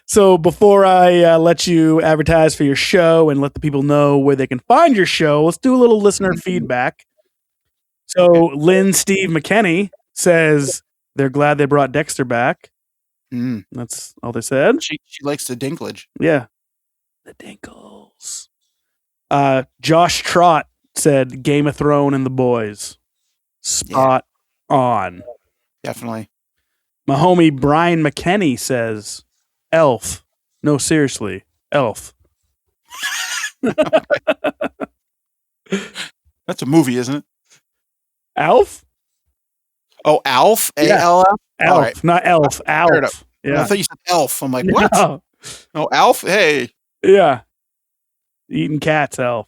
S3: So before I let you advertise for your show and let the people know where they can find your show, let's do a little listener feedback. So Lynn Steve McKenney says they're glad they brought Dexter back.
S4: Mm.
S3: That's all they said.
S4: She likes the dinklage.
S3: Yeah. The Dinkles. Josh Trott said Game of Thrones and the Boys. Spot on.
S4: Definitely.
S3: My homie Brian McKenney says Elf. No, seriously, Elf.
S4: That's a movie, isn't it?
S3: Alf?
S4: Oh, Alf?
S3: Yeah.
S4: A-L-F?
S3: Elf,
S4: right.
S3: not Elf. Alf.
S4: I thought you said Elf. I'm like, what?
S3: No.
S4: Oh, Alf? Hey.
S3: Yeah. Eating cats, Elf.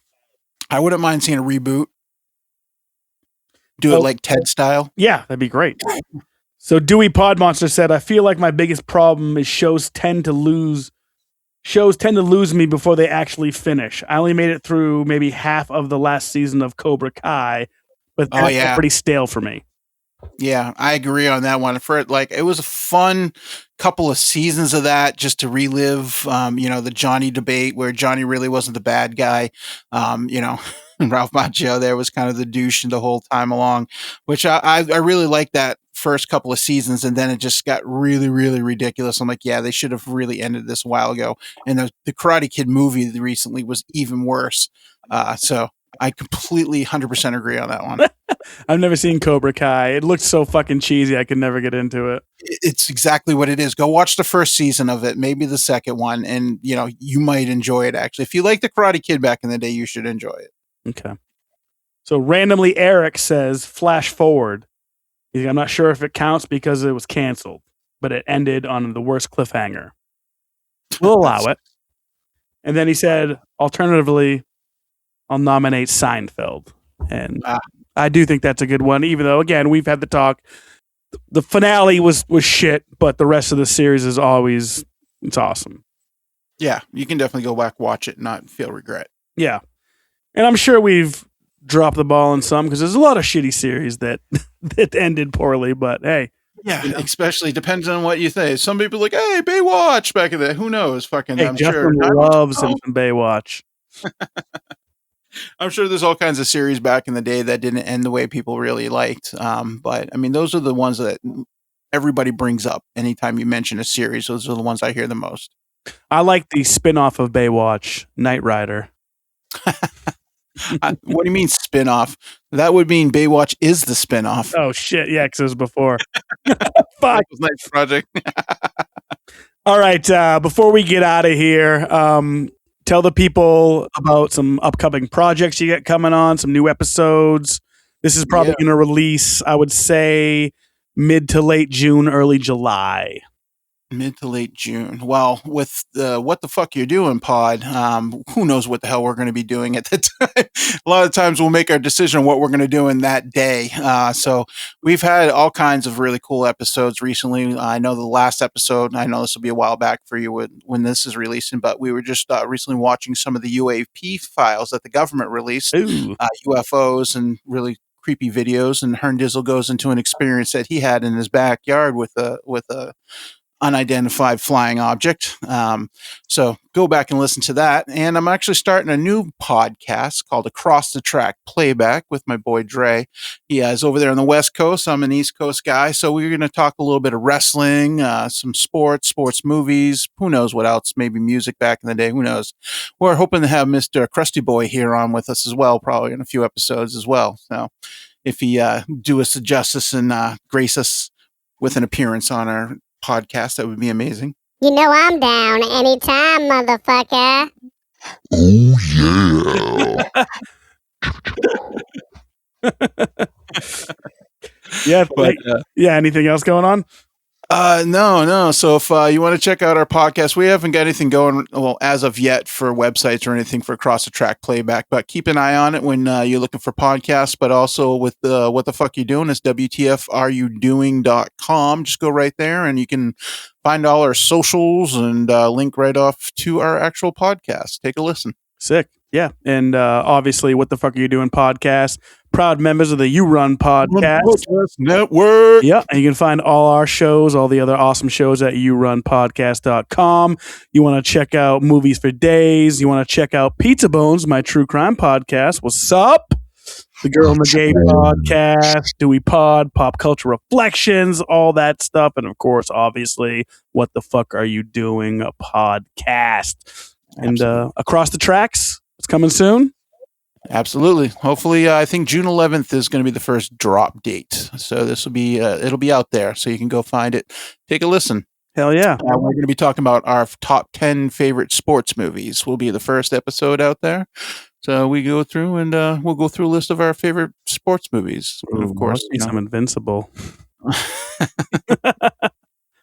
S4: I wouldn't mind seeing a reboot. Do it like Ted style.
S3: Yeah, that'd be great. So Dewey Podmonster said, I feel like my biggest problem is shows tend to lose me before they actually finish. I only made it through maybe half of the last season of Cobra Kai, but that's pretty stale for me.
S4: Yeah, I agree on that one. For it was a fun couple of seasons of that just to relive, the Johnny debate where Johnny really wasn't the bad guy. Ralph Macchio there was kind of the douche the whole time along, which I really liked that first couple of seasons, and then it just got really, really ridiculous. I'm like, yeah, they should have really ended this a while ago. And the Karate Kid movie recently was even worse. So I completely 100% agree on that one.
S3: I've never seen Cobra Kai. It looked so fucking cheesy. I could never get into it.
S4: It's exactly what it is. Go watch the first season of it, maybe the second one, and you might enjoy it. Actually, if you like the Karate Kid back in the day, you should enjoy it.
S3: Okay. So randomly, Eric says, flash forward. I'm not sure if it counts because it was canceled, but it ended on the worst cliffhanger. We'll allow it. And then he said, alternatively, I'll nominate Seinfeld. And I do think that's a good one, even though, again, we've had the talk. The finale was shit, but the rest of the series is always, it's awesome.
S4: Yeah, you can definitely go back, watch it, and not feel regret.
S3: Yeah. And I'm sure we've dropped the ball in some because there's a lot of shitty series that ended poorly, but hey.
S4: Yeah, especially depends on what you think. Some people are like, hey, Baywatch back in there. Who knows? Fucking,
S3: hey,
S4: I'm
S3: Justin
S4: sure.
S3: loves him some Baywatch.
S4: I'm sure there's all kinds of series back in the day that didn't end the way people really liked. But I mean, those are the ones that everybody brings up anytime you mention a series. Those are the ones I hear the most.
S3: I like the spin-off of Baywatch, Knight Rider.
S4: What do you mean spin-off? That would mean Baywatch is the spin-off.
S3: Oh shit, yeah, because it was before. Fuck.
S4: Nice project.
S3: All right, before we get out of here, tell the people about some upcoming projects you got coming on, some new episodes. This is probably going to release, I would say, mid to late June, early July.
S4: Mid to late June. Well, with the What the Fuck You're Doing pod, who knows what the hell we're going to be doing at the time. A lot of times we'll make our decision on what we're going to do in that day. So we've had all kinds of really cool episodes recently. I know the last episode, I know this will be a while back for you when this is releasing, but we were just recently watching some of the UAP files that the government released, UFOs and really creepy videos. And Herm Dizzle goes into an experience that he had in his backyard with a unidentified flying object. So go back and listen to that. And I'm actually starting a new podcast called Across the Track Playback with my boy Dre. He is over there on the West Coast. I'm an East Coast guy. So we're going to talk a little bit of wrestling, some sports movies, who knows what else, maybe music back in the day, who knows. We're hoping to have Mr. Krusty Boy here on with us as well, probably in a few episodes as well. So if he do us the justice and grace us with an appearance on our podcast, that would be amazing.
S6: You know I'm down anytime, motherfucker.
S2: Oh
S3: Yeah, but, anything else going on?
S4: No. So if you want to check out our podcast, we haven't got anything going, well, as of yet for websites or anything for Across the Track Playback, but keep an eye on it when you're looking for podcasts, but also with What the Fuck You Doing, it's WTFRUdoing.com. Just go right there and you can find all our socials and link right off to our actual podcast. Take a listen.
S3: Sick. Yeah. And obviously, What the Fuck Are You Doing podcast proud members of the You Run podcast.
S4: Network.
S3: Yeah, and you can find all our shows, all the other awesome shows at yourunpodcast.com. You want to check out Movies for Days. You want to check out Pizza Bones, my true crime podcast. What's up? The Girl in the Gay podcast, Dewey Pod, Pop Culture Reflections, all that stuff. And of course, obviously, What the Fuck Are You Doing? A podcast. And Across the Tracks, it's coming soon.
S4: Absolutely. Hopefully, I think June 11th is going to be the first drop date. So this will be, it'll be out there. So you can go find it. Take a listen.
S3: Hell yeah.
S4: We're going to be talking about our top 10 favorite sports movies. Will be the first episode out there. So we go through and we'll go through a list of our favorite sports movies. And of course,
S3: I'm Invincible.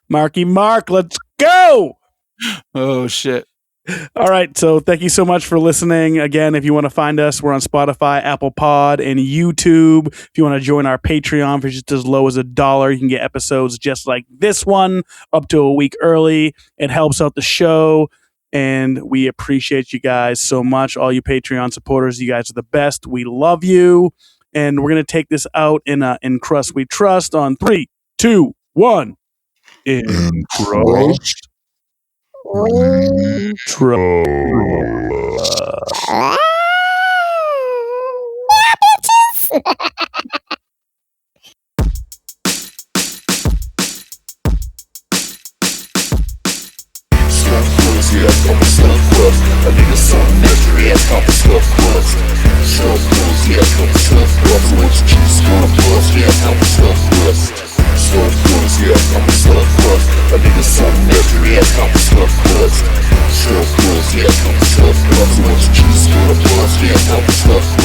S3: Marky Mark, let's go.
S4: Oh, shit.
S3: All right. So thank you so much for listening. Again, if you want to find us, we're on Spotify, Apple Pod, and YouTube. If you want to join our Patreon for just as low as $1, you can get episodes just like this one up to a week early. It helps out the show. And we appreciate you guys so much. All you Patreon supporters, you guys are the best. We love you. And we're going to take this out in Crust We Trust on 3, 2, 1. In Crust We Trust.
S2: Yeah, I'm a stuff crust. I need a something extra, yeah, I'm a stuff crust. Stuff crust, yeah, I'm a stuff crust. So what you choose, gonna bust, yeah, I'm a stuff crust. Stuff crust, yeah, I'm a stuff crust. I need a something extra, yeah, I'm a stuff crust. Stuff crust, yeah, I'm a stuff crust. So what you choose, gonna bust, yeah, I'm a stuff crust.